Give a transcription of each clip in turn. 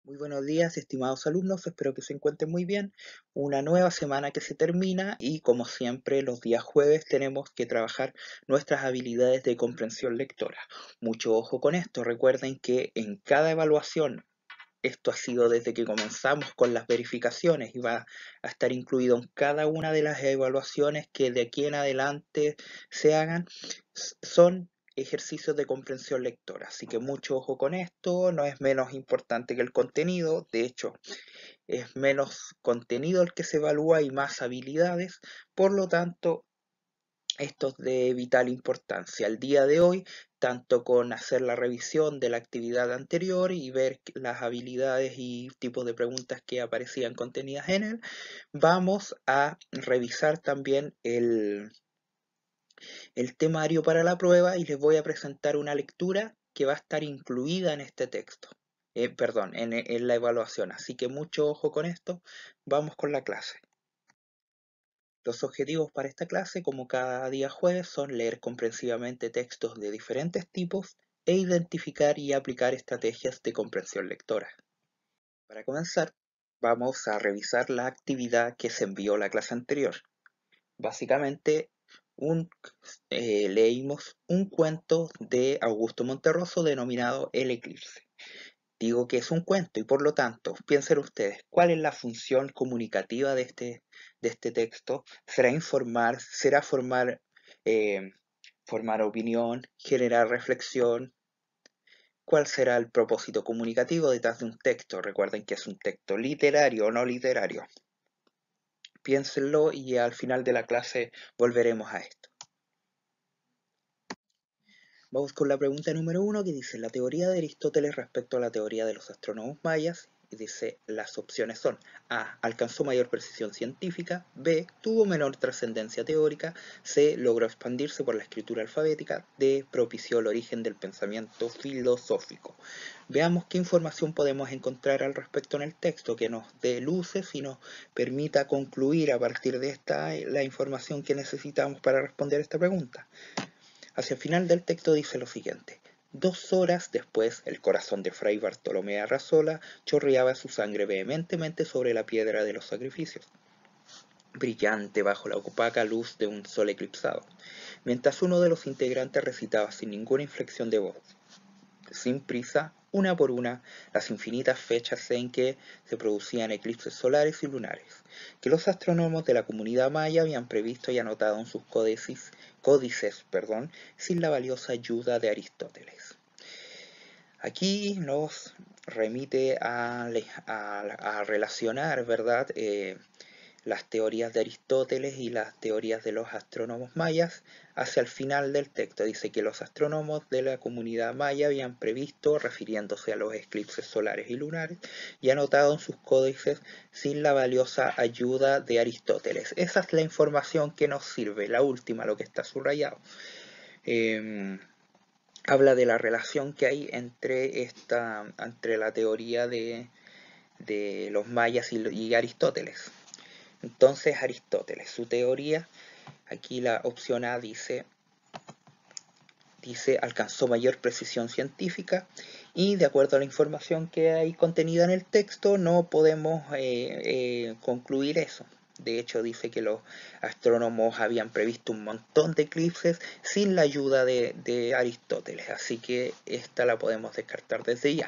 Muy buenos días, estimados alumnos, espero que se encuentren muy bien. Una nueva semana que se termina y como siempre los días jueves tenemos que trabajar nuestras habilidades de comprensión lectora. Mucho ojo con esto, recuerden que en cada evaluación, esto ha sido desde que comenzamos con las verificaciones y va a estar incluido en cada una de las evaluaciones que de aquí en adelante se hagan, son ejercicios de comprensión lectora. Así que mucho ojo con esto, no es menos importante que el contenido, de hecho es menos contenido el que se evalúa y más habilidades, por lo tanto esto es de vital importancia. El día de hoy, tanto con hacer la revisión de la actividad anterior y ver las habilidades y tipos de preguntas que aparecían contenidas en él, vamos a revisar también el temario para la prueba y les voy a presentar una lectura que va a estar incluida en este texto. Perdón, en la evaluación. Así que mucho ojo con esto. Vamos con la clase. Los objetivos para esta clase, como cada día jueves, son leer comprensivamente textos de diferentes tipos e identificar y aplicar estrategias de comprensión lectora. Para comenzar, vamos a revisar la actividad que se envió la clase anterior. Básicamente, leímos un cuento de Augusto Monterroso denominado El Eclipse. Digo que es un cuento y por lo tanto, piensen ustedes, ¿cuál es la función comunicativa de este texto? ¿Será informar? ¿Será eh, formar opinión? ¿Generar reflexión? ¿Cuál será el propósito comunicativo detrás de un texto? Recuerden que es un texto literario o no literario. Piénsenlo y al final de la clase volveremos a esto. Vamos con la pregunta número 1 que dice la teoría de Aristóteles respecto a la teoría de los astrónomos mayas. Y dice las opciones son A. Alcanzó mayor precisión científica. B. Tuvo menor trascendencia teórica. C. Logró expandirse por la escritura alfabética. D. Propició el origen del pensamiento filosófico. Veamos qué información podemos encontrar al respecto en el texto que nos dé luces y nos permita concluir a partir de esta la información que necesitamos para responder esta pregunta. Hacia el final del texto dice lo siguiente: 2 horas después, el corazón de Fray Bartolomé Arrazola chorreaba su sangre vehementemente sobre la piedra de los sacrificios, brillante bajo la opaca luz de un sol eclipsado, mientras uno de los integrantes recitaba sin ninguna inflexión de voz, sin prisa, una por una, las infinitas fechas en que se producían eclipses solares y lunares, que los astrónomos de la comunidad maya habían previsto y anotado en sus códices, sin la valiosa ayuda de Aristóteles. Aquí nos remite a relacionar, ¿verdad?, las teorías de Aristóteles y las teorías de los astrónomos mayas. Hacia el final del texto dice que los astrónomos de la comunidad maya habían previsto, refiriéndose a los eclipses solares y lunares, y anotado en sus códices sin la valiosa ayuda de Aristóteles. Esa es la información que nos sirve, la última, lo que está subrayado. Habla de la relación que hay entre la teoría de los mayas y Aristóteles. Entonces Aristóteles, su teoría, aquí la opción A dice alcanzó mayor precisión científica y de acuerdo a la información que hay contenida en el texto no podemos concluir eso. De hecho dice que los astrónomos habían previsto un montón de eclipses sin la ayuda de Aristóteles, así que esta la podemos descartar desde ya.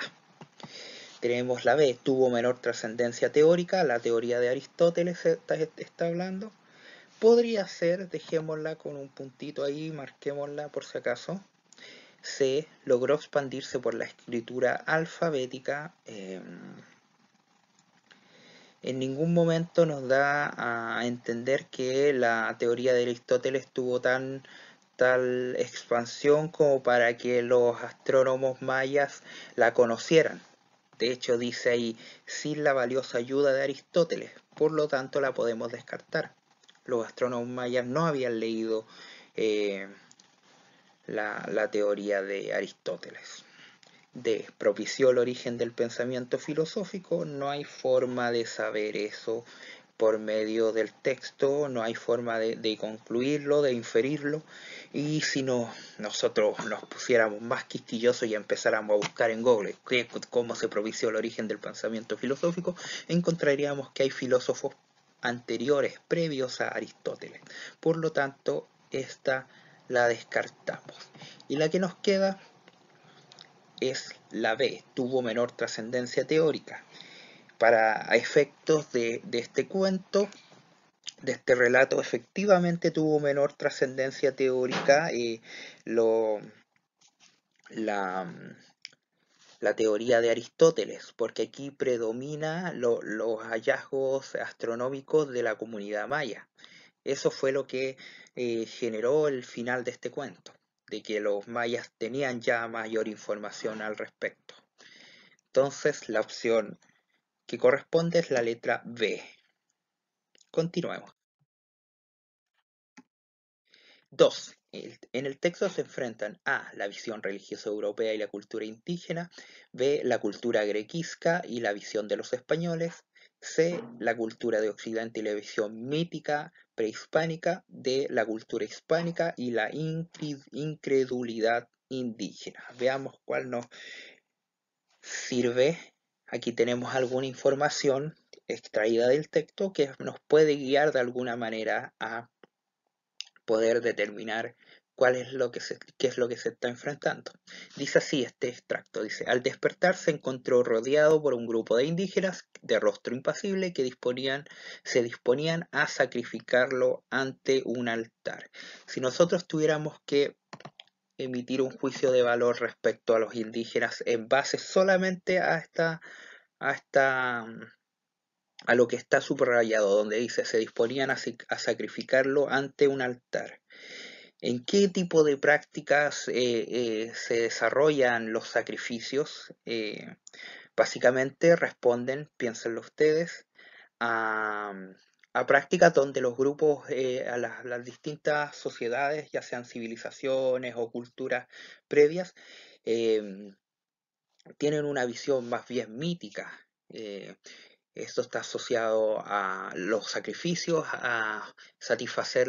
Tenemos la B, tuvo menor trascendencia teórica, la teoría de Aristóteles está hablando. Podría ser, dejémosla con un puntito ahí, marquémosla por si acaso. C, logró expandirse por la escritura alfabética. En ningún momento nos da a entender que la teoría de Aristóteles tuvo tal expansión como para que los astrónomos mayas la conocieran. De hecho dice ahí, sin la valiosa ayuda de Aristóteles, por lo tanto la podemos descartar. Los astrónomos mayas no habían leído la teoría de Aristóteles. D. Propició el origen del pensamiento filosófico. No hay forma de saber eso por medio del texto, no hay forma de concluirlo, de inferirlo, y si nosotros nos pusiéramos más quisquillosos y empezáramos a buscar en Google cómo se propició el origen del pensamiento filosófico, encontraríamos que hay filósofos anteriores, previos a Aristóteles. Por lo tanto, esta la descartamos. Y la que nos queda es la B, tuvo menor trascendencia teórica. Para efectos de este cuento, de este relato, efectivamente tuvo menor trascendencia teórica la, la teoría de Aristóteles, porque aquí predomina los hallazgos astronómicos de la comunidad maya. Eso fue lo que generó el final de este cuento, de que los mayas tenían ya mayor información al respecto. Entonces, la opción que corresponde es la letra B. Continuemos. 2. En el texto se enfrentan A, la visión religiosa europea y la cultura indígena, B, la cultura grequisca y la visión de los españoles, C, la cultura de Occidente y la visión mítica prehispánica, D, la cultura hispánica y la incredulidad indígena. Veamos cuál nos sirve. Aquí tenemos alguna información extraída del texto que nos puede guiar de alguna manera a poder determinar qué es lo que se está enfrentando. Dice así este extracto, dice, al despertar se encontró rodeado por un grupo de indígenas de rostro impasible que se disponían a sacrificarlo ante un altar. Si nosotros tuviéramos que emitir un juicio de valor respecto a los indígenas en base solamente a lo que está subrayado, donde dice se disponían a sacrificarlo ante un altar. ¿En qué tipo de prácticas se desarrollan los sacrificios? Básicamente responden, piénsenlo ustedes, a, a prácticas donde los grupos, a las distintas sociedades, ya sean civilizaciones o culturas previas, eh, tienen una visión más bien mítica. Esto está asociado a los sacrificios, a satisfacer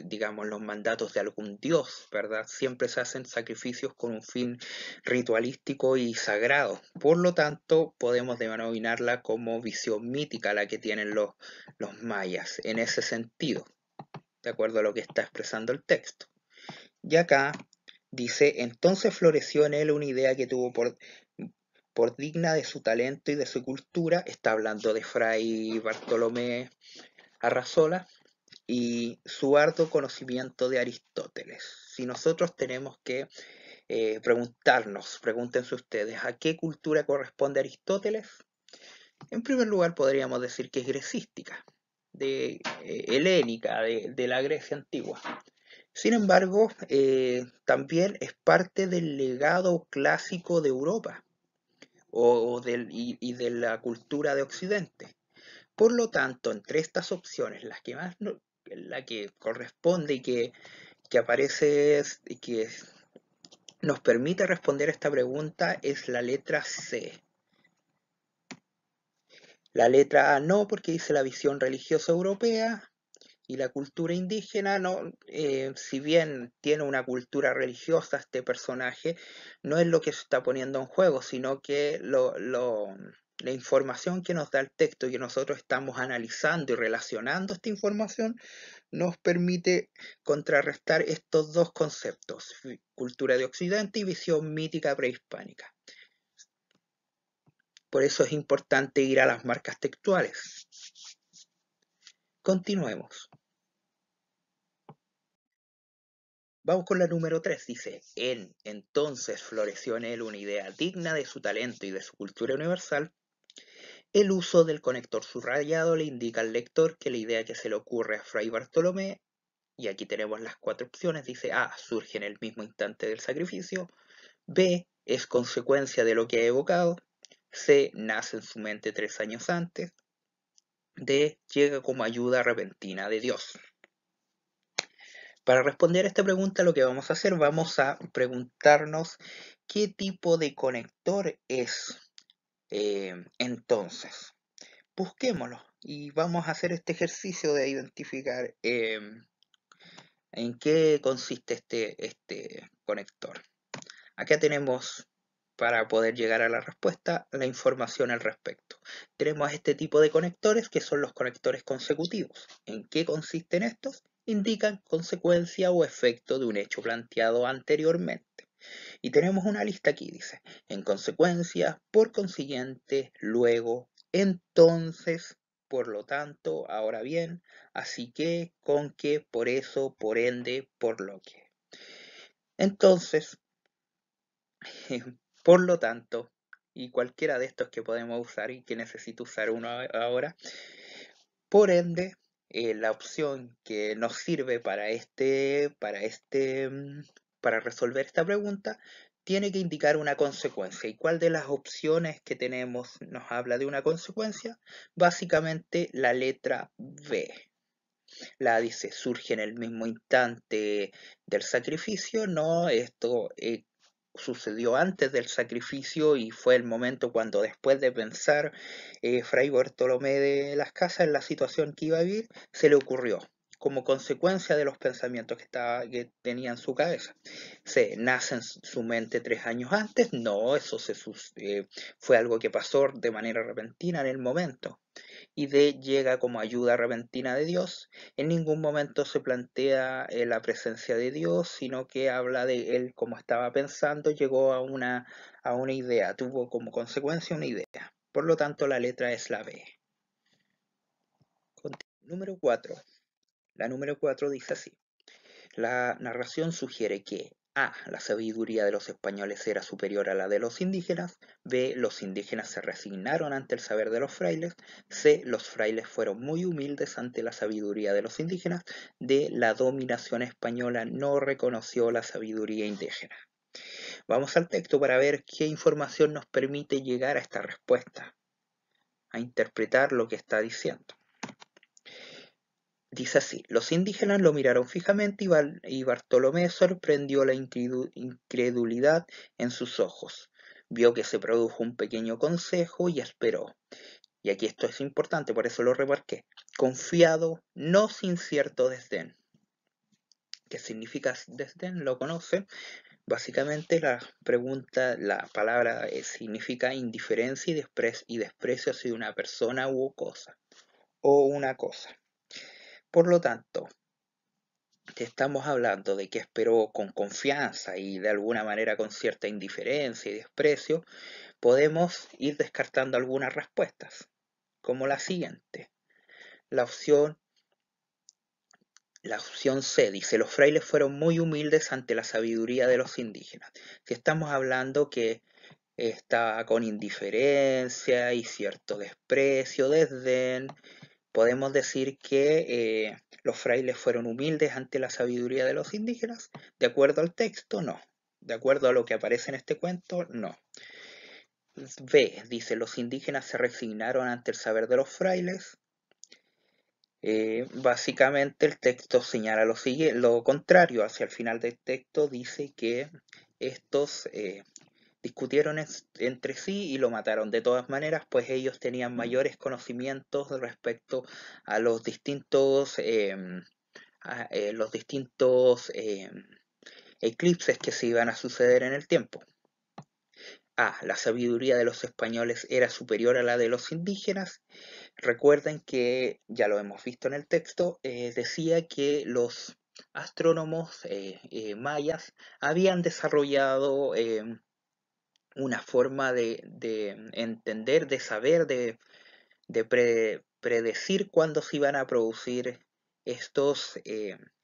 digamos, los mandatos de algún dios, ¿verdad? Siempre se hacen sacrificios con un fin ritualístico y sagrado. Por lo tanto, podemos denominarla como visión mítica la que tienen los mayas en ese sentido, de acuerdo a lo que está expresando el texto. Y acá dice, entonces floreció en él una idea que tuvo por digna de su talento y de su cultura, está hablando de Fray Bartolomé Arrazola, y su arduo conocimiento de Aristóteles. Si nosotros tenemos que preguntarnos, pregúntense ustedes, ¿a qué cultura corresponde Aristóteles? En primer lugar podríamos decir que es grecística, helénica, de la Grecia antigua. Sin embargo, también es parte del legado clásico de Europa y de la cultura de Occidente. Por lo tanto, entre estas opciones, la que corresponde que aparece y que nos permite responder esta pregunta es la letra C. La letra A no, porque dice la visión religiosa europea, y la cultura indígena, no, si bien tiene una cultura religiosa este personaje, no es lo que se está poniendo en juego, sino que la información que nos da el texto y que nosotros estamos analizando y relacionando esta información nos permite contrarrestar estos dos conceptos, cultura de Occidente y visión mítica prehispánica. Por eso es importante ir a las marcas textuales. Continuemos. Vamos con la número 3, dice, entonces floreció en él una idea digna de su talento y de su cultura universal. El uso del conector subrayado le indica al lector que la idea que se le ocurre a Fray Bartolomé, y aquí tenemos las 4 opciones, dice A, surge en el mismo instante del sacrificio, B, es consecuencia de lo que ha evocado, C, nace en su mente 3 años antes, D, llega como ayuda repentina de Dios. Para responder a esta pregunta lo que vamos a hacer, vamos a preguntarnos qué tipo de conector es. Entonces, busquémoslo. y vamos a hacer este ejercicio de identificar en qué consiste este conector. Acá tenemos, para poder llegar a la respuesta, la información al respecto. Tenemos este tipo de conectores que son los conectores consecutivos. ¿En qué consisten estos? Indican consecuencia o efecto de un hecho planteado anteriormente. Y tenemos una lista aquí, dice, en consecuencia, por consiguiente, luego, entonces, por lo tanto, ahora bien, así que, con que, por eso, por ende, por lo que. Entonces, por lo tanto, y cualquiera de estos que podemos usar y que necesito usar uno ahora, por ende, la opción que nos sirve para resolver esta pregunta tiene que indicar una consecuencia. ¿Y cuál de las opciones que tenemos nos habla de una consecuencia? Básicamente la letra B. La dice, surge en el mismo instante del sacrificio. No, esto sucedió antes del sacrificio y fue el momento cuando, después de pensar Fray Bartolomé de las Casas en la situación que iba a vivir, se le ocurrió como consecuencia de los pensamientos que tenía en su cabeza. ¿Se nace en su mente 3 años antes? No, eso fue algo que pasó de manera repentina en el momento. Y D llega como ayuda repentina de Dios. En ningún momento se plantea la presencia de Dios, sino que habla de él como estaba pensando, llegó a una idea, tuvo como consecuencia una idea. Por lo tanto, la letra es la B. Número 4. La número 4 dice así. La narración sugiere que A. La sabiduría de los españoles era superior a la de los indígenas. B. Los indígenas se resignaron ante el saber de los frailes. C. Los frailes fueron muy humildes ante la sabiduría de los indígenas. D. La dominación española no reconoció la sabiduría indígena. Vamos al texto para ver qué información nos permite llegar a esta respuesta, a interpretar lo que está diciendo. Dice así, los indígenas lo miraron fijamente y Bartolomé sorprendió la incredulidad en sus ojos. Vio que se produjo un pequeño consejo y esperó. Y aquí esto es importante, por eso lo remarqué. Confiado, no sin cierto desdén. ¿Qué significa desdén? ¿Lo conoce? Básicamente la palabra significa indiferencia y desprecio hacia una persona u cosa, o una cosa. Por lo tanto, que estamos hablando de que esperó con confianza y de alguna manera con cierta indiferencia y desprecio, podemos ir descartando algunas respuestas, como la siguiente. La opción C dice, los frailes fueron muy humildes ante la sabiduría de los indígenas. Si estamos hablando que está con indiferencia y cierto desprecio, desdén, podemos decir que los frailes fueron humildes ante la sabiduría de los indígenas. ¿De acuerdo al texto? No. ¿De acuerdo a lo que aparece en este cuento? No. B dice, los indígenas se resignaron ante el saber de los frailes. Básicamente el texto señala lo contrario. Hacia el final del texto dice que estos discutieron entre sí y lo mataron. De todas maneras, pues ellos tenían mayores conocimientos respecto a los distintos eclipses que se iban a suceder en el tiempo. A. La sabiduría de los españoles era superior a la de los indígenas. Recuerden que, ya lo hemos visto en el texto, decía que los astrónomos mayas habían desarrollado una forma de entender, de saber, de predecir cuándo se iban a producir estos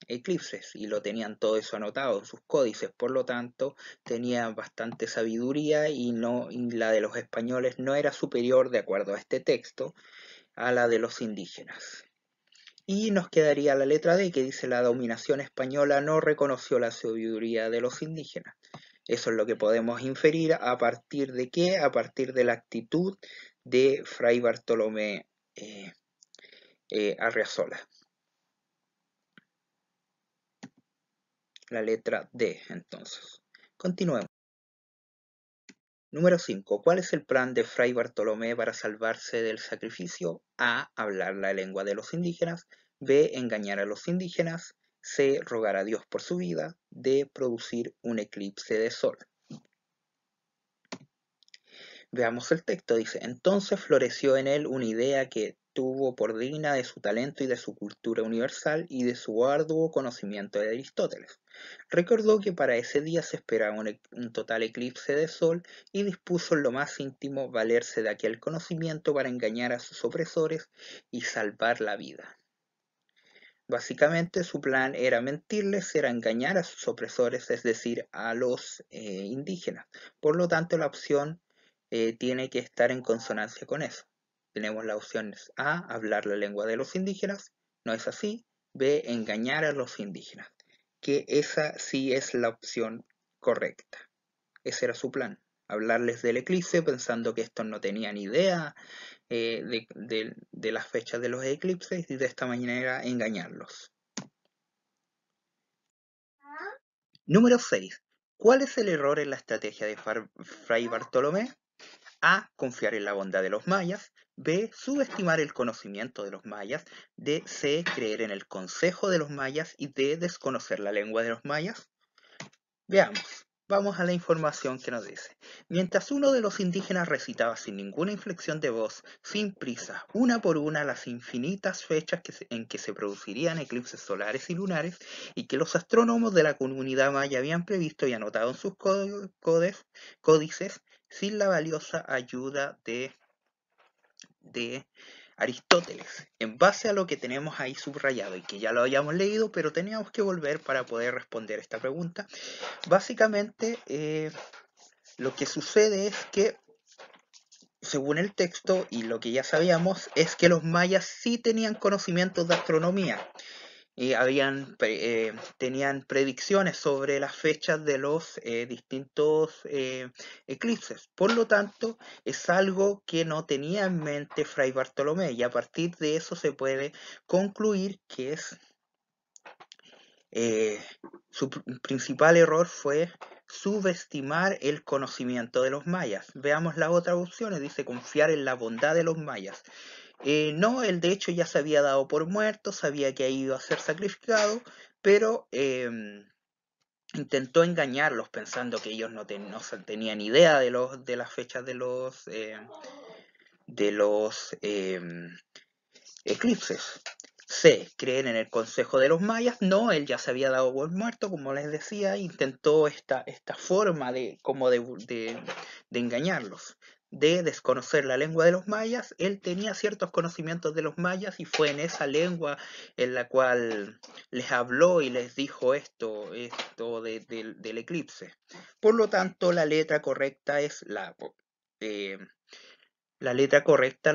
eclipses, y lo tenían todo eso anotado en sus códices. Por lo tanto, tenían bastante sabiduría y la de los españoles no era superior, de acuerdo a este texto, a la de los indígenas. Y nos quedaría la letra D, que dice, la dominación española no reconoció la sabiduría de los indígenas. Eso es lo que podemos inferir. ¿A partir de qué? A partir de la actitud de Fray Bartolomé Arreazola. La letra D, entonces. Continuemos. Número 5. ¿Cuál es el plan de Fray Bartolomé para salvarse del sacrificio? A. Hablar la lengua de los indígenas. B. Engañar a los indígenas. C. Rogar a Dios por su vida. D. Producir un eclipse de sol. Veamos el texto. Dice, entonces floreció en él una idea que tuvo por digna de su talento y de su cultura universal y de su arduo conocimiento de Aristóteles. Recordó que para ese día se esperaba un total eclipse de sol y dispuso en lo más íntimo valerse de aquel conocimiento para engañar a sus opresores y salvar la vida. Básicamente su plan era mentirles, era engañar a sus opresores, es decir, a los indígenas. Por lo tanto, la opción tiene que estar en consonancia con eso. Tenemos las opciones A, hablar la lengua de los indígenas, no es así. B, engañar a los indígenas, que esa sí es la opción correcta. Ese era su plan, hablarles del eclipse pensando que estos no tenían idea de las fechas de los eclipses y de esta manera engañarlos. Número 6. ¿Cuál es el error en la estrategia de Fray Bartolomé? A. Confiar en la bondad de los mayas. B. Subestimar el conocimiento de los mayas. D. C. Creer en el consejo de los mayas. Y D. Desconocer la lengua de los mayas. Veamos. Vamos a la información que nos dice. Mientras uno de los indígenas recitaba sin ninguna inflexión de voz, sin prisa, una por una las infinitas fechas en que se producirían eclipses solares y lunares y que los astrónomos de la comunidad maya habían previsto y anotado en sus códices, sin la valiosa ayuda de Aristóteles, en base a lo que tenemos ahí subrayado y que ya lo habíamos leído, pero teníamos que volver para poder responder esta pregunta. Básicamente, lo que sucede es que, según el texto y lo que ya sabíamos, es que los mayas sí tenían conocimientos de astronomía. Tenían predicciones sobre las fechas de los distintos eclipses. Por lo tanto, es algo que no tenía en mente Fray Bartolomé y a partir de eso se puede concluir que su principal error fue subestimar el conocimiento de los mayas. Veamos las otras opciones. Dice confiar en la bondad de los mayas. No, él de hecho ya se había dado por muerto, sabía que iba a ser sacrificado, pero intentó engañarlos pensando que ellos no tenían idea de las fechas de los eclipses. C. Creer en el consejo de los mayas. No, él ya se había dado por muerto, como les decía, intentó esta forma de engañarlos. D. Desconocer la lengua de los mayas. Él tenía ciertos conocimientos de los mayas y fue en esa lengua en la cual les habló y les dijo esto del eclipse. Por lo tanto, la letra correcta es la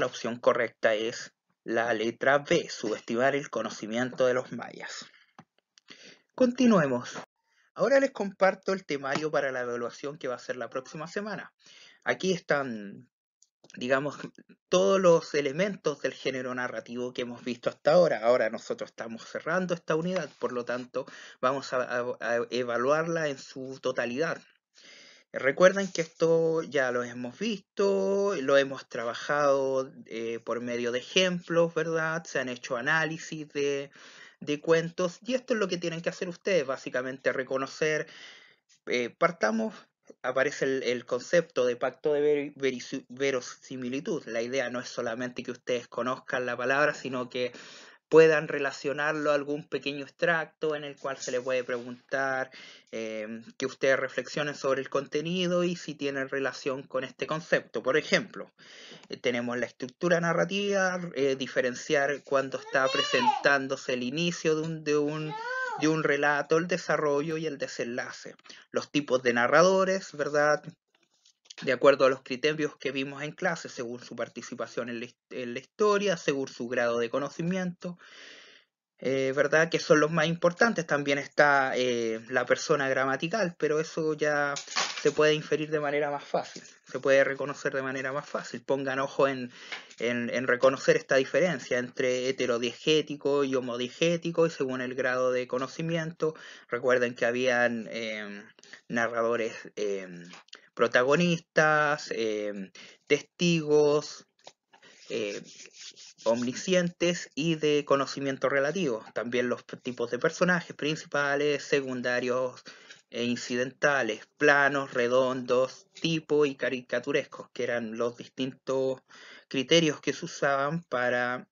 opción correcta es la letra B, subestimar el conocimiento de los mayas. Continuemos. Ahora les comparto el temario para la evaluación que va a ser la próxima semana. Aquí están, digamos, todos los elementos del género narrativo que hemos visto hasta ahora. Ahora nosotros estamos cerrando esta unidad, por lo tanto vamos a evaluarla en su totalidad. Recuerden que esto ya lo hemos visto, lo hemos trabajado por medio de ejemplos, ¿verdad? Se han hecho análisis de cuentos y esto es lo que tienen que hacer ustedes, básicamente reconocer, partamos, aparece el concepto de pacto de verosimilitud. La idea no es solamente que ustedes conozcan la palabra, sino que puedan relacionarlo a algún pequeño extracto en el cual se le puede preguntar que ustedes reflexionen sobre el contenido y si tienen relación con este concepto. Por ejemplo, tenemos la estructura narrativa, diferenciar cuando está presentándose el inicio de un relato, el desarrollo y el desenlace. Los tipos de narradores, ¿verdad? De acuerdo a los criterios que vimos en clase, según su participación en la historia, según su grado de conocimiento, ¿verdad? Que son los más importantes. También está la persona gramatical, pero eso ya se puede inferir de manera más fácil, se puede reconocer de manera más fácil. Pongan ojo en reconocer esta diferencia entre heterodiegético y homodiegético y según el grado de conocimiento. Recuerden que habían narradores protagonistas, testigos, omniscientes y de conocimiento relativo. También los tipos de personajes principales, secundarios e incidentales, planos, redondos, tipo y caricaturescos, que eran los distintos criterios que se usaban para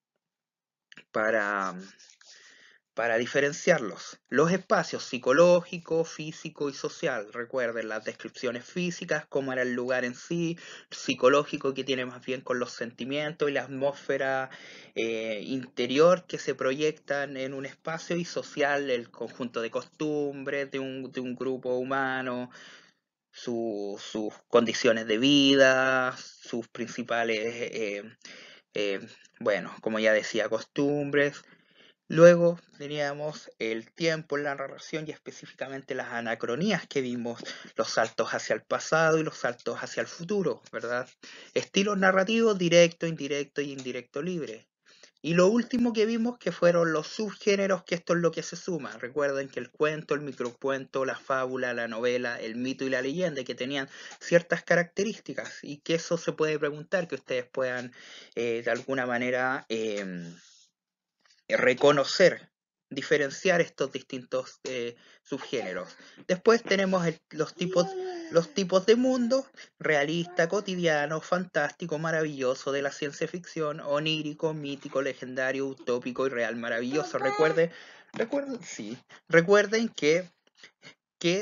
para diferenciarlos. Los espacios psicológico, físico y social. Recuerden las descripciones físicas, cómo era el lugar en sí, psicológico que tiene más bien con los sentimientos y la atmósfera interior que se proyectan en un espacio, y social, el conjunto de costumbres de un grupo humano, sus condiciones de vida, sus principales, eh, bueno, como ya decía, costumbres. Luego teníamos el tiempo en la narración y específicamente las anacronías que vimos, los saltos hacia el pasado y los saltos hacia el futuro, ¿verdad? Estilos narrativos directo, indirecto y indirecto libre. Y lo último que vimos que fueron los subgéneros, que esto es lo que se suma. Recuerden que el cuento, el microcuento, la fábula, la novela, el mito y la leyenda, que tenían ciertas características y que eso se puede preguntar, que ustedes puedan de alguna manera reconocer, diferenciar estos distintos subgéneros. Después tenemos los tipos de mundo: realista, cotidiano, fantástico, maravilloso, de la ciencia ficción, onírico, mítico, legendario, utópico y real maravilloso. Recuerden que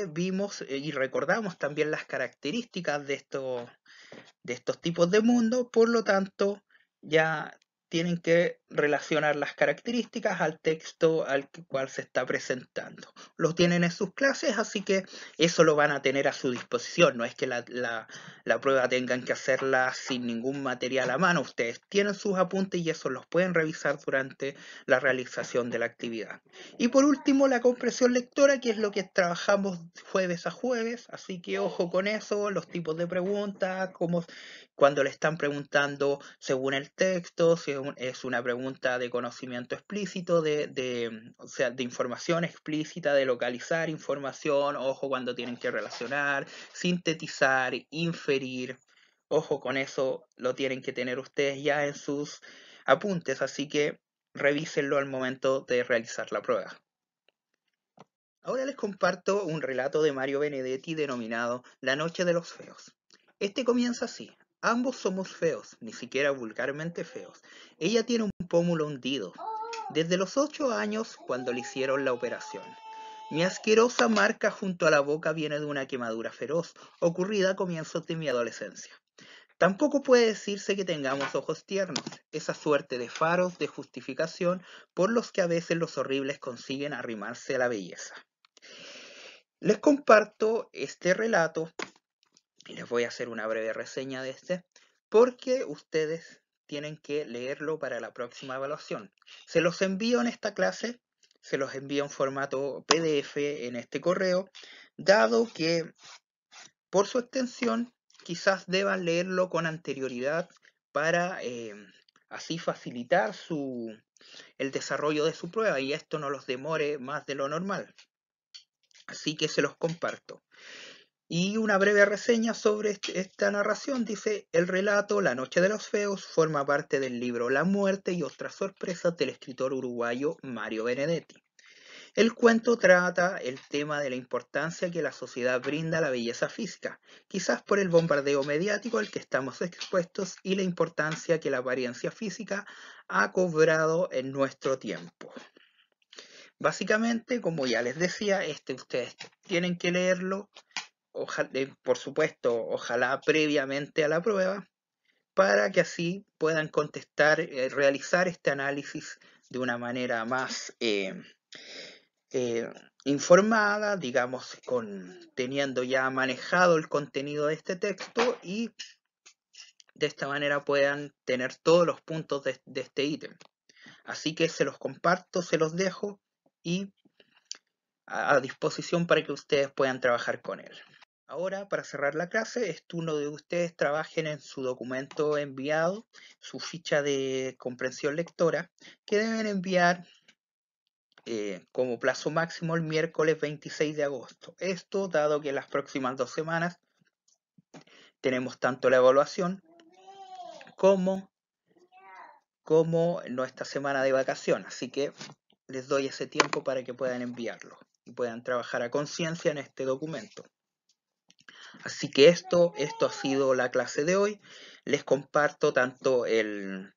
vimos y recordamos también las características de estos tipos de mundo, por lo tanto ya tienen que relacionar las características al texto al cual se está presentando. Los tienen en sus clases, así que eso lo van a tener a su disposición. No es que la prueba tengan que hacerla sin ningún material a mano. Ustedes tienen sus apuntes y eso los pueden revisar durante la realización de la actividad. Y por último, la comprensión lectora, que es lo que trabajamos jueves a jueves, así que ojo con eso, los tipos de preguntas, cómo, cuando le están preguntando según el texto, si es una pregunta de conocimiento explícito, o sea, de información explícita, de localizar información, ojo cuando tienen que relacionar, sintetizar, inferir, ojo con eso, lo tienen que tener ustedes ya en sus apuntes, así que revísenlo al momento de realizar la prueba. Ahora les comparto un relato de Mario Benedetti denominado La noche de los feos. Este comienza así: ambos somos feos, ni siquiera vulgarmente feos. Ella tiene un pómulo hundido, desde los 8 años cuando le hicieron la operación. Mi asquerosa marca junto a la boca viene de una quemadura feroz, ocurrida a comienzos de mi adolescencia. Tampoco puede decirse que tengamos ojos tiernos, esa suerte de faros de justificación por los que a veces los horribles consiguen arrimarse a la belleza. Les comparto este relato y les voy a hacer una breve reseña de este, porque ustedes tienen que leerlo para la próxima evaluación. Se los envío en esta clase, se los envío en formato PDF en este correo, dado que por su extensión quizás deban leerlo con anterioridad para así facilitar el desarrollo de su prueba y esto no los demore más de lo normal. Así que se los comparto. Y una breve reseña sobre esta narración dice: el relato La noche de los feos forma parte del libro La muerte y otras sorpresas del escritor uruguayo Mario Benedetti. El cuento trata el tema de la importancia que la sociedad brinda a la belleza física, quizás por el bombardeo mediático al que estamos expuestos y la importancia que la apariencia física ha cobrado en nuestro tiempo. Básicamente, como ya les decía, ustedes tienen que leerlo, por supuesto, ojalá previamente a la prueba, para que así puedan contestar, realizar este análisis de una manera más informada, digamos, teniendo ya manejado el contenido de este texto, y de esta manera puedan tener todos los puntos de este ítem. Así que se los comparto, se los dejo y a disposición para que ustedes puedan trabajar con él. Ahora, para cerrar la clase, es turno de ustedes trabajen en su documento enviado, su ficha de comprensión lectora, que deben enviar como plazo máximo el miércoles 26 de agosto. Esto dado que las próximas 2 semanas tenemos tanto la evaluación como nuestra semana de vacación, así que les doy ese tiempo para que puedan enviarlo y puedan trabajar a conciencia en este documento. Así que esto ha sido la clase de hoy. Les comparto tanto el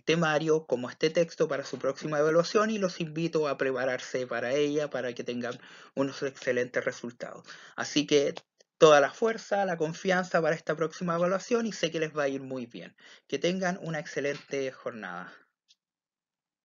temario como este texto para su próxima evaluación y los invito a prepararse para ella para que tengan unos excelentes resultados. Así que toda la fuerza, la confianza para esta próxima evaluación y sé que les va a ir muy bien. Que tengan una excelente jornada.